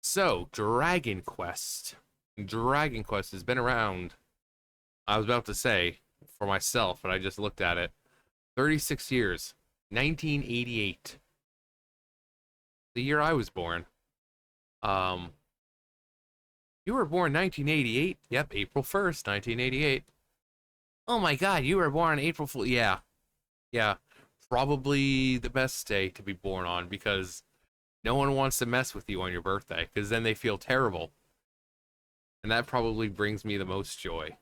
So, Dragon Quest. Dragon Quest has been around, I was about to say, for myself, but I just looked at it. 36 years. 1988. The year I was born. Um, you were born 1988? Yep, April 1st, 1988. Oh my god, you were born April Fool. Yeah, yeah. Probably the best day to be born on because no one wants to mess with you on your birthday because then they feel terrible. And that probably brings me the most joy.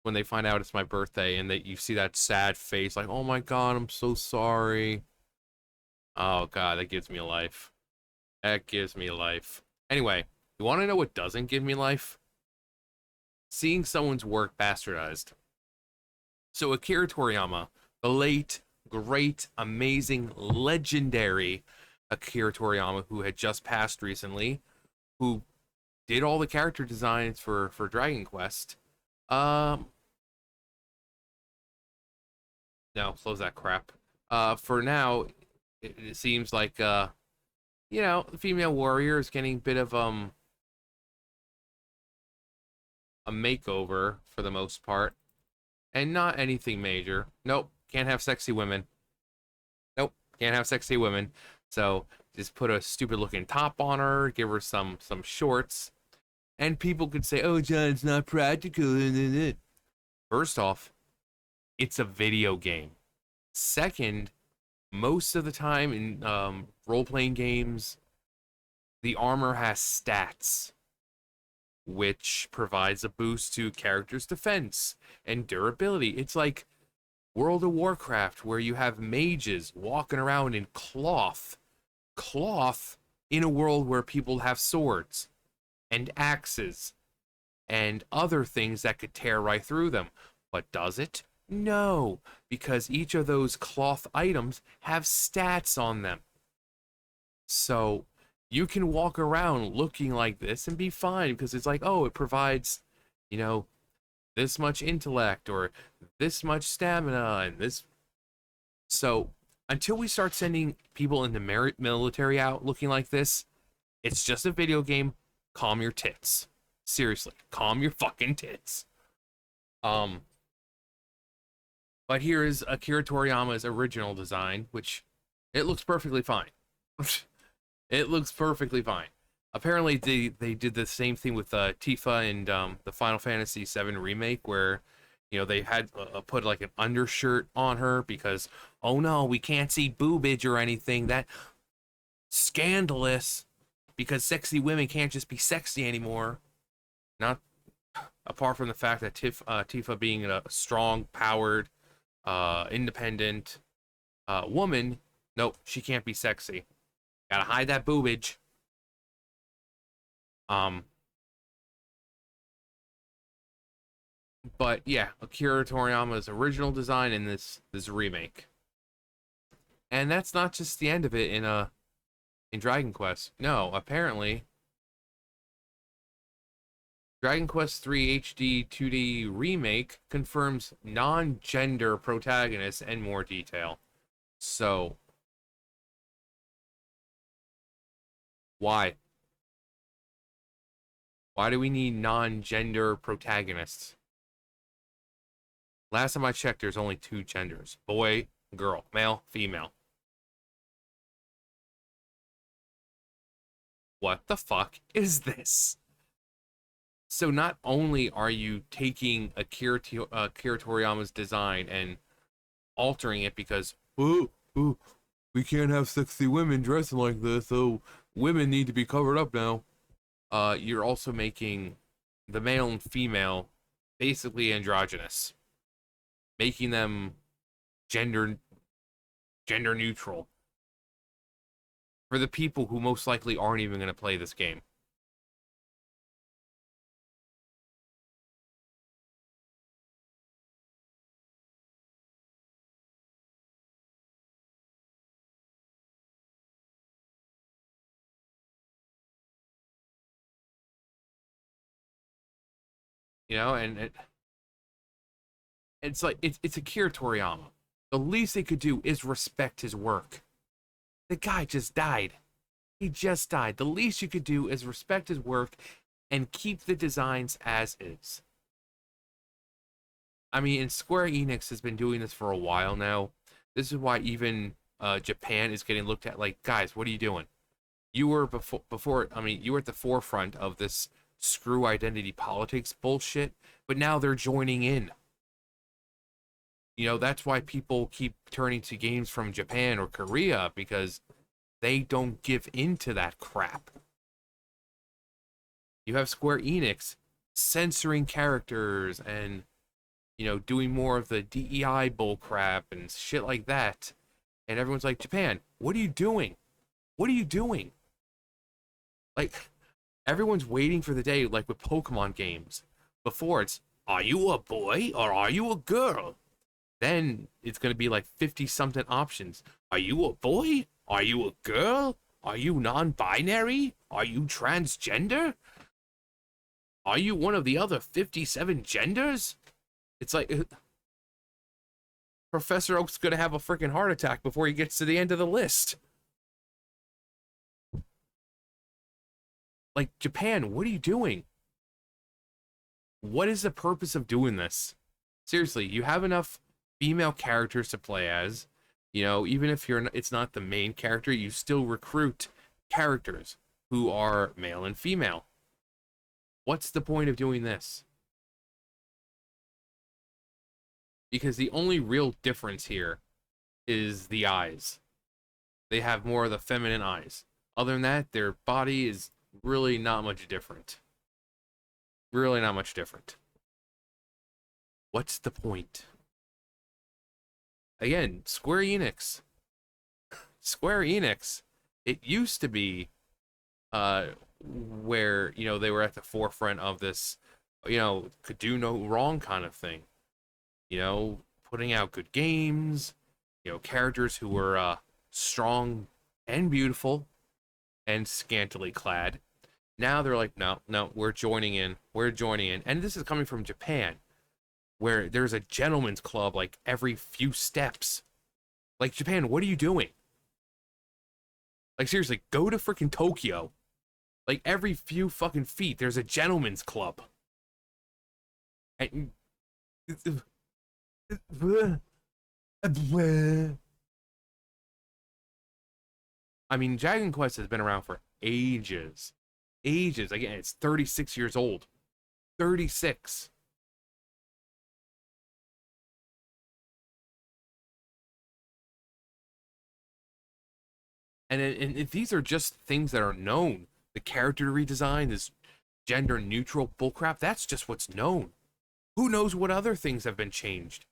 When they find out it's my birthday and that you see that sad face like, oh my god, I'm so sorry. Oh god, that gives me life. That gives me life. Anyway, you want to know what doesn't give me life? Seeing someone's work bastardized. So Akira Toriyama, the late, great, amazing, legendary Akira Toriyama, who had just passed recently, who did all the character designs for Dragon Quest. Um, no, close that crap. For now, it seems like the female warrior is getting a bit of a makeover for the most part, and not anything major. Nope, can't have sexy women. Nope, can't have sexy women. So just put a stupid looking top on her, give her some shorts, and people could say, "Oh, John, it's not practical." First off, it's a video game. Second, most of the time in role-playing games, the armor has stats, which provides a boost to characters' defense and durability. It's like World of Warcraft, where you have mages walking around in cloth in a world where people have swords and axes and other things that could tear right through them. But does it? No, because each of those cloth items have stats on them. So you can walk around looking like this and be fine because it's like, oh, it provides, you know, this much intellect or this much stamina and this. So until we start sending people in the military out looking like this, it's just a video game. Calm your tits. Seriously, calm your fucking tits. Um, but here is Akira Toriyama's original design, which it looks perfectly fine. It looks perfectly fine. Apparently, they did the same thing with Tifa and the Final Fantasy VII remake, where they had put like an undershirt on her because oh no, we can't see boobage or anything. That scandalous because sexy women can't just be sexy anymore. Not apart from the fact that Tifa being a strong, powered, independent woman, nope, she can't be sexy. Gotta hide that boobage. Um, but yeah, Akira Toriyama's original design in this remake, and that's not just the end of it in Dragon Quest. No, apparently, Dragon Quest 3 HD-2D remake confirms non-gender protagonists and more detail. So, why? Why do we need non-gender protagonists? Last time I checked, there's only two genders. Boy, girl, male, female. What the fuck is this? So not only are you taking Akira Toriyama's design and altering it because, oh, we can't have sexy women dressing like this, so women need to be covered up now. You're also making the male and female basically androgynous, making them gender gender neutral for the people who most likely aren't even going to play this game. And it's like it's Akira Toriyama. The least they could do is respect his work. The guy just died. He just died. The least you could do is respect his work and keep the designs as is. I mean, and Square Enix has been doing this for a while now. This is why even Japan is getting looked at like, guys, what are you doing? You were before. I mean, you were at the forefront of this screw identity politics bullshit, but now they're joining in. You know, that's why people keep turning to games from Japan or Korea because they don't give into that crap. You have Square Enix censoring characters and, you know, doing more of the DEI bullcrap and shit like that. And everyone's like, Japan, what are you doing? What are you doing? Like, everyone's waiting for the day, like with Pokemon games. Before it's, are you a boy or are you a girl? Then it's going to be like 50 something options. Are you a boy? Are you a girl? Are you non-binary? Are you transgender? Are you one of the other 57 genders? It's like Professor Oak's going to have a freaking heart attack before he gets to the end of the list. Like, Japan, what are you doing? What is the purpose of doing this? Seriously, you have enough female characters to play as. You know, even if it's not the main character, you still recruit characters who are male and female. What's the point of doing this? Because the only real difference here is the eyes. They have more of the feminine eyes. Other than that, their body is really not much different. Really not much different. What's the point? Again, Square Enix. Square Enix, it used to be where, you know, they were at the forefront of this, you know, could do no wrong kind of thing. You know, putting out good games, you know, characters who were strong and beautiful and scantily clad. Now they're like, no, no, we're joining in. We're joining in. And this is coming from Japan, where there's a gentleman's club like every few steps. Like, Japan, what are you doing? Like, seriously, go to freaking Tokyo. Like, every few fucking feet, there's a gentleman's club. And I mean, Dragon Quest has been around for ages. Ages. Again, it's 36 years old. 36. And these are just things that are known. The character redesign, this gender neutral bullcrap, that's just what's known. Who knows what other things have been changed?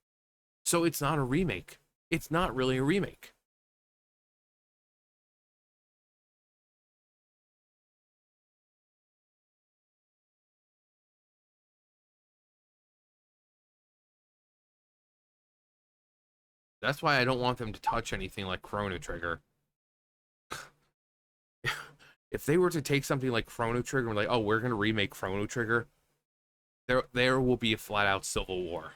So it's not a remake. It's not really a remake. That's why I don't want them to touch anything like Chrono Trigger. If they were to take something like Chrono Trigger and like, oh, we're gonna remake Chrono Trigger, there will be a flat out civil war.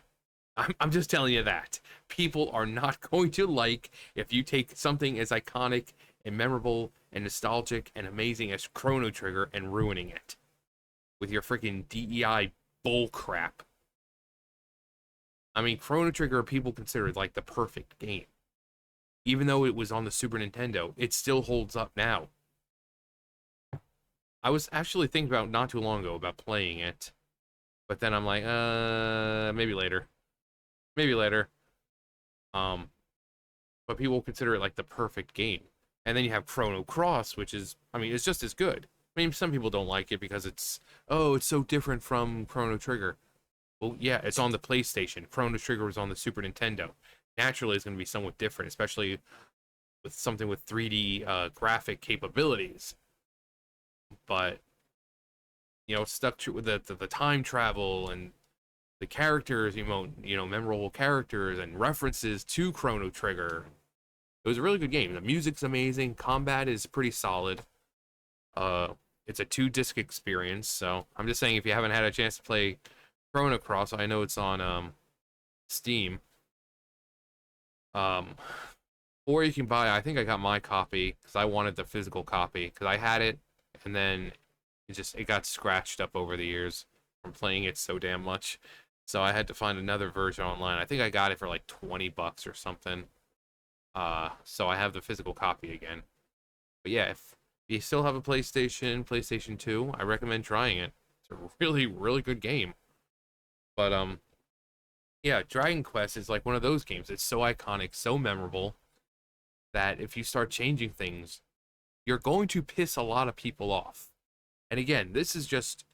I'm just telling you that. People are not going to like if you take something as iconic and memorable and nostalgic and amazing as Chrono Trigger and ruining it with your freaking DEI bull crap. I mean, Chrono Trigger people consider it like the perfect game. Even though it was on the Super Nintendo, it still holds up now. I was actually thinking about not too long ago about playing it, but then I'm like, maybe later. Maybe later. But people consider it like the perfect game. And then you have Chrono Cross, which is, I mean, it's just as good. I mean, some people don't like it because it's, oh, it's so different from Chrono Trigger. Well, yeah, it's on the PlayStation. Chrono Trigger was on the Super Nintendo. Naturally, it's going to be somewhat different, especially with something with 3D graphic capabilities. But, you know, stuck to with the time travel and the characters, you know, memorable characters and references to Chrono Trigger. It was a really good game. The music's amazing. Combat is pretty solid. It's a 2-disc experience, so I'm just saying if you haven't had a chance to play Chrono Cross, I know it's on Steam. Um, Or you can buy, I think I got my copy because I wanted the physical copy because I had it and then it got scratched up over the years from playing it so damn much. So I had to find another version online. I think I got it for like 20 bucks or something. So I have the physical copy again. But yeah, if you still have a PlayStation 2, I recommend trying it. It's a really, really good game. But yeah, Dragon Quest is like one of those games. It's so iconic, so memorable that if you start changing things, you're going to piss a lot of people off. And again, this is just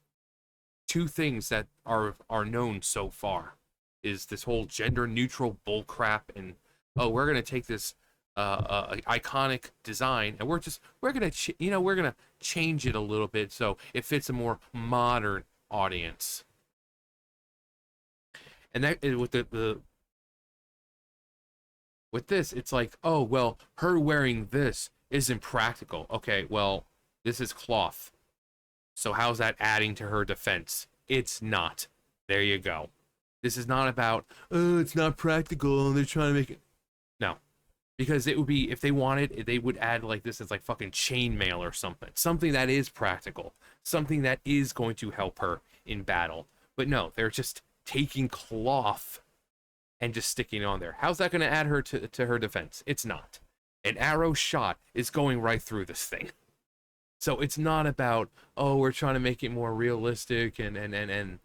two things that are known so far. Is this whole gender neutral bullcrap and oh, we're gonna take this iconic design and we're gonna we're gonna change it a little bit so it fits a more modern audience. And that with the with this, it's like, oh well, her wearing this isn't practical. Okay, well, this is cloth. So how's that adding to her defense? It's not. There you go. This is not about, oh, it's not practical and they're trying to make it. No. Because it would be, if they wanted, they would add like this as like fucking chainmail or something. Something that is practical. Something that is going to help her in battle. But no, they're just taking cloth and just sticking it on there. How's that going to add her to her defense? It's not. An arrow shot is going right through this thing. So it's not about, oh, we're trying to make it more realistic and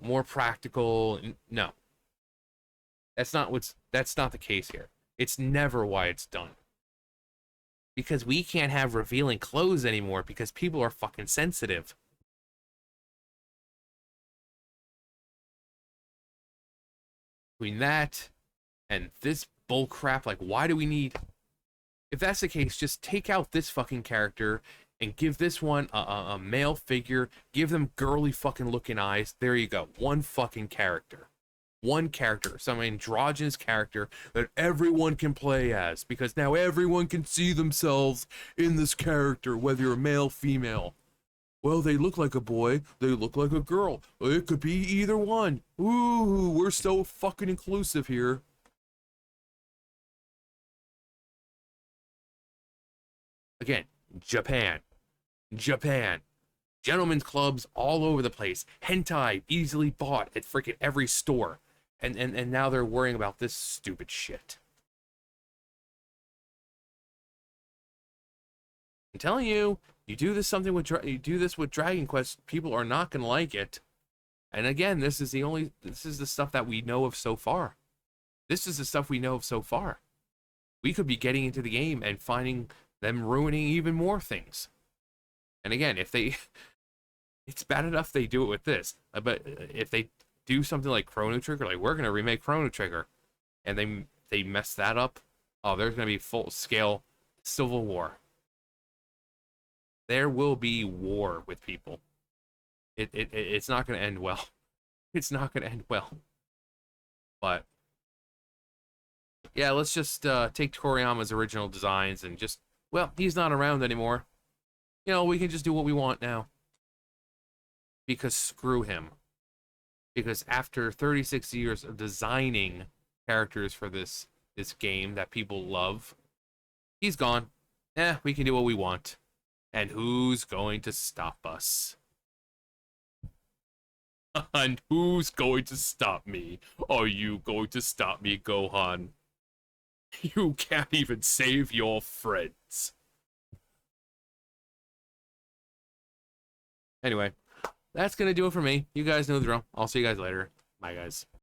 more practical. No. That's not the case here. It's never why it's done. Because we can't have revealing clothes anymore because people are fucking sensitive. Between that and this bullcrap, like, why do we need... If that's the case, just take out this fucking character and give this one a male figure. Give them girly fucking looking eyes. There you go. One fucking character. One character. Some androgynous character that everyone can play as. Because now everyone can see themselves in this character, whether you're male, female. Well, they look like a boy. They look like a girl. It could be either one. Ooh, we're so fucking inclusive here. Again, Japan. Gentlemen's clubs all over the place. Hentai easily bought at freaking every store. And now they're worrying about this stupid shit. I'm telling you, you do this with Dragon Quest, people are not gonna like it. And again, this is the stuff that we know of so far. This is the stuff we know of so far. We could be getting into the game and finding them ruining even more things. And again, if they, it's bad enough they do it with this, but if they do something like Chrono Trigger, like we're gonna remake Chrono Trigger, and they mess that up, oh, there's gonna be full scale civil war. There will be war with people. It's not gonna end well. It's not gonna end well. But yeah, let's just take Toriyama's original designs and just, well, he's not around anymore. We can just do what we want now. Because screw him. Because after 36 years of designing characters for this game that people love, he's gone. We can do what we want. And who's going to stop us? And who's going to stop me? Are you going to stop me, Gohan? You can't even save your friends. Anyway, that's going to do it for me. You guys know the drill. I'll see you guys later. Bye, guys.